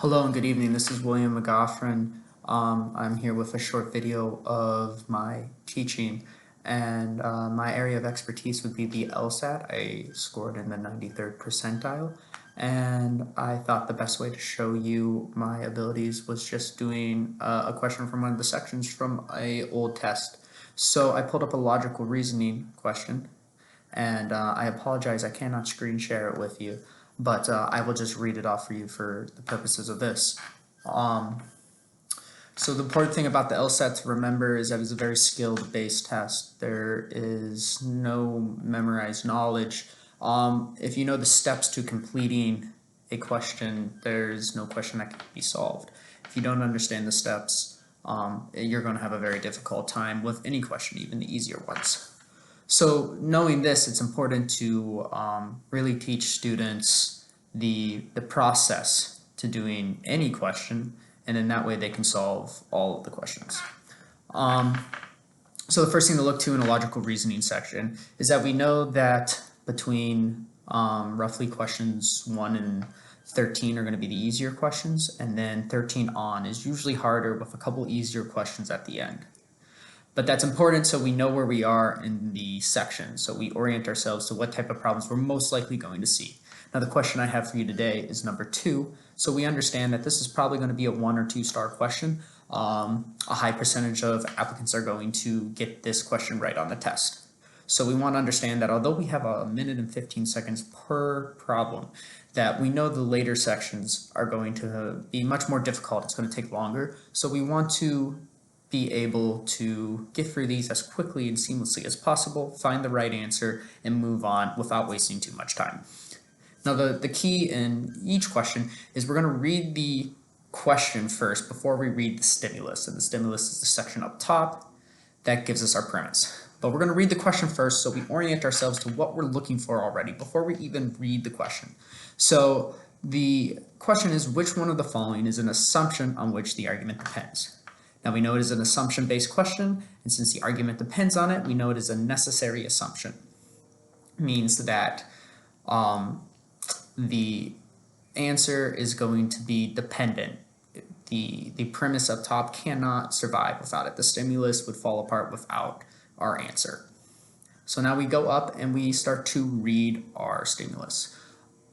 Hello and good evening. This is William McGoffrin. I'm here with a short video of my teaching, and my area of expertise would be the LSAT. I scored in the 93rd percentile, and I thought the best way to show you my abilities was just doing a question from one of the sections from an old test. So I pulled up a logical reasoning question, and I apologize, I cannot screen share it with you, but I will just read it off for you for the purposes of this. So the important thing about the LSAT to remember is that it's a very skill-based test. There is no memorized knowledge. If you know the steps to completing a question, there's no question that can be solved. If you don't understand the steps, you're going to have a very difficult time with any question, even the easier ones. So knowing this, it's important to really teach students the process to doing any question, and in that way they can solve all of the questions. So the first thing to look to in a logical reasoning section is that we know that between roughly questions 1 and 13 are going to be the easier questions, and then 13 on is usually harder with a couple easier questions at the end. But that's important so we know where we are in the section, so we orient ourselves to what type of problems we're most likely going to see. Now the question I have for you today is number 2, so we understand that this is probably going to be a 1 or 2 star question. A high percentage of applicants are going to get this question right on the test. So we want to understand that although we have a minute and 15 seconds per problem, that we know the later sections are going to be much more difficult. It's going to take longer. So we want to be able to get through these as quickly and seamlessly as possible, find the right answer, and move on without wasting too much time. Now the key in each question is we're going to read the question first before we read the stimulus, and the stimulus is the section up top that gives us our premise. But we're going to read the question first so we orient ourselves to what we're looking for already before we even read the question. So the question is, which one of the following is an assumption on which the argument depends? Now we know it is an assumption-based question, and since the argument depends on it, we know it is a necessary assumption. It means that the answer is going to be dependent. The premise up top cannot survive without it. The stimulus would fall apart without our answer. So now we go up and we start to read our stimulus.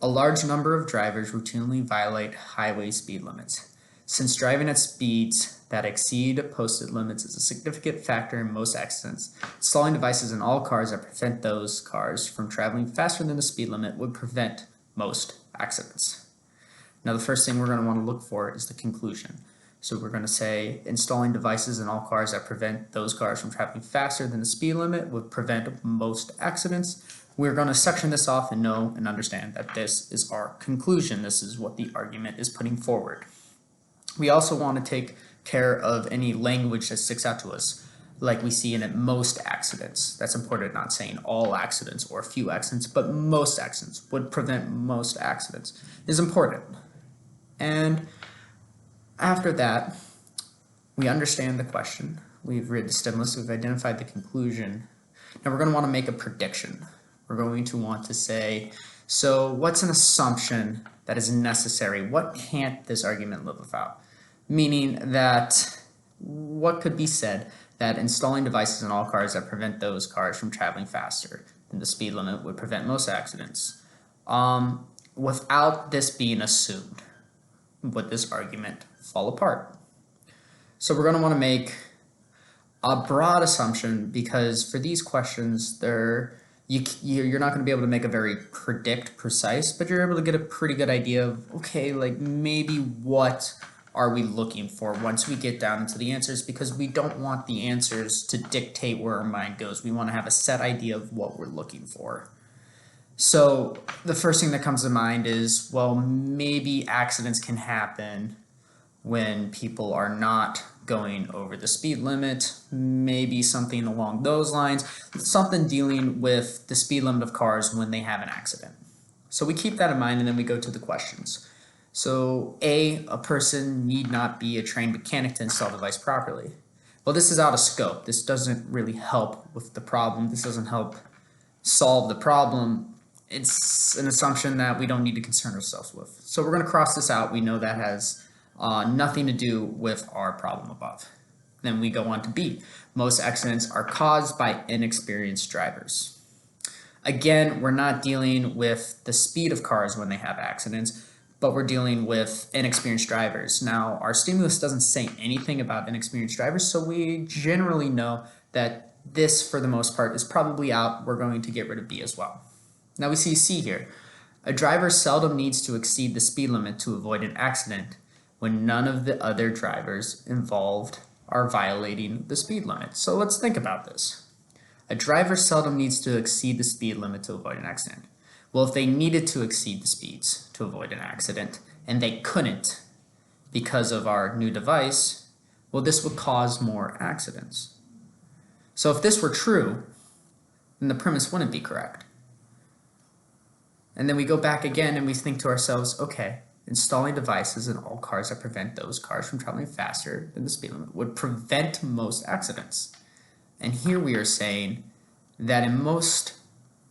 A large number of drivers routinely violate highway speed limits. Since driving at speeds that exceed posted limits is a significant factor in most accidents, installing devices in all cars that prevent those cars from traveling faster than the speed limit would prevent most accidents. Now the first thing we're going to want to look for is the conclusion. So we're going to say installing devices in all cars that prevent those cars from traveling faster than the speed limit would prevent most accidents. We're going to section this off and know and understand that this is our conclusion. This is what the argument is putting forward. We also want to take care of any language that sticks out to us, like we see in it, most accidents. That's important, not saying all accidents or a few accidents, but most accidents would prevent most accidents is important. And after that, we understand the question. We've read the stimulus, we've identified the conclusion. Now we're going to want to make a prediction. We're going to want to say, so what's an assumption that is necessary? What can't this argument live without? Meaning that what could be said that installing devices in all cars that prevent those cars from traveling faster than the speed limit would prevent most accidents. Without this being assumed, would this argument fall apart? So we're going to want to make a broad assumption, because for these questions, you're not going to be able to make a very precise, but you're able to get a pretty good idea of, okay, like maybe what are we looking for once we get down into the answers, because we don't want the answers to dictate where our mind goes. We want to have a set idea of what we're looking for. So the first thing that comes to mind is, well, maybe accidents can happen when people are not going over the speed limit, maybe something along those lines, something dealing with the speed limit of cars when they have an accident. So we keep that in mind, and then we go to the questions. So a person need not be a trained mechanic to install the device properly. Well, this is out of scope. This doesn't really help with the problem. This doesn't help solve the problem. it's an assumption that we don't need to concern ourselves with. So we're going to cross this out. We know that has nothing to do with our problem above. Then we go on to B. Most accidents are caused by inexperienced drivers. Again, we're not dealing with the speed of cars when they have accidents, but we're dealing with inexperienced drivers. Now, our stimulus doesn't say anything about inexperienced drivers, so we generally know that this, for the most part, is probably out. We're going to get rid of B as well. Now we see C here. A driver seldom needs to exceed the speed limit to avoid an accident when none of the other drivers involved are violating the speed limit. So let's think about this. A driver seldom needs to exceed the speed limit to avoid an accident. Well, if they needed to exceed the speeds to avoid an accident and they couldn't because of our new device, well, this would cause more accidents. So if this were true, then the premise wouldn't be correct. And then we go back again and we think to ourselves, okay, installing devices in all cars that prevent those cars from traveling faster than the speed limit would prevent most accidents. And here we are saying that in most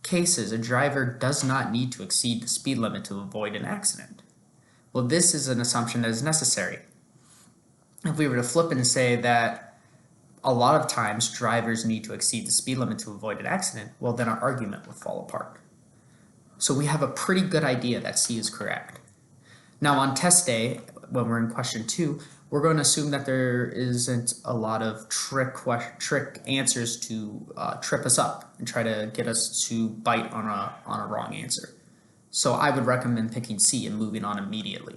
cases, a driver does not need to exceed the speed limit to avoid an accident. Well, this is an assumption that is necessary. If we were to flip it and say that a lot of times drivers need to exceed the speed limit to avoid an accident, well, then our argument would fall apart. So we have a pretty good idea that C is correct. Now on test day, when we're in question 2, we're going to assume that there isn't a lot of trick answers to trip us up and try to get us to bite on a wrong answer. So I would recommend picking C and moving on immediately.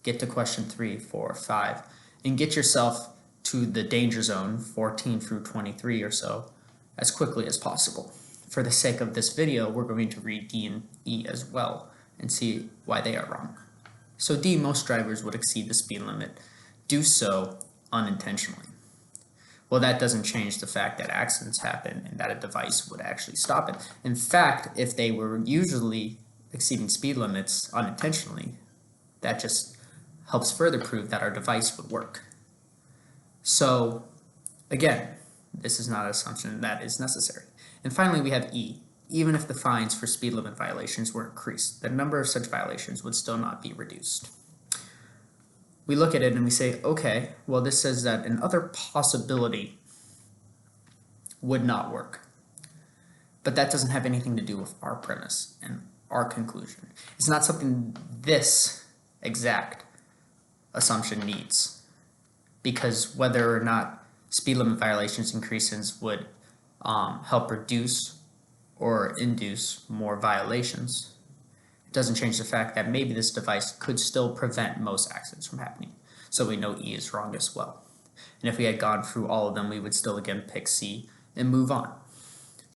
Get to question 3, 4, 5, and get yourself to the danger zone, 14 through 23 or so, as quickly as possible. For the sake of this video, we're going to read D and E as well and see why they are wrong. So D, most drivers would exceed the speed limit, do so unintentionally. Well, that doesn't change the fact that accidents happen and that a device would actually stop it. In fact, if they were usually exceeding speed limits unintentionally, that just helps further prove that our device would work. So again, this is not an assumption that is necessary. And finally, we have E. Even if the fines for speed limit violations were increased, the number of such violations would still not be reduced. We look at it and we say, okay, well, this says that another possibility would not work. But that doesn't have anything to do with our premise and our conclusion. It's not something this exact assumption needs, because whether or not speed limit violations increases would help reduce or induce more violations, it doesn't change the fact that maybe this device could still prevent most accidents from happening. So we know E is wrong as well. And if we had gone through all of them, we would still again pick C and move on.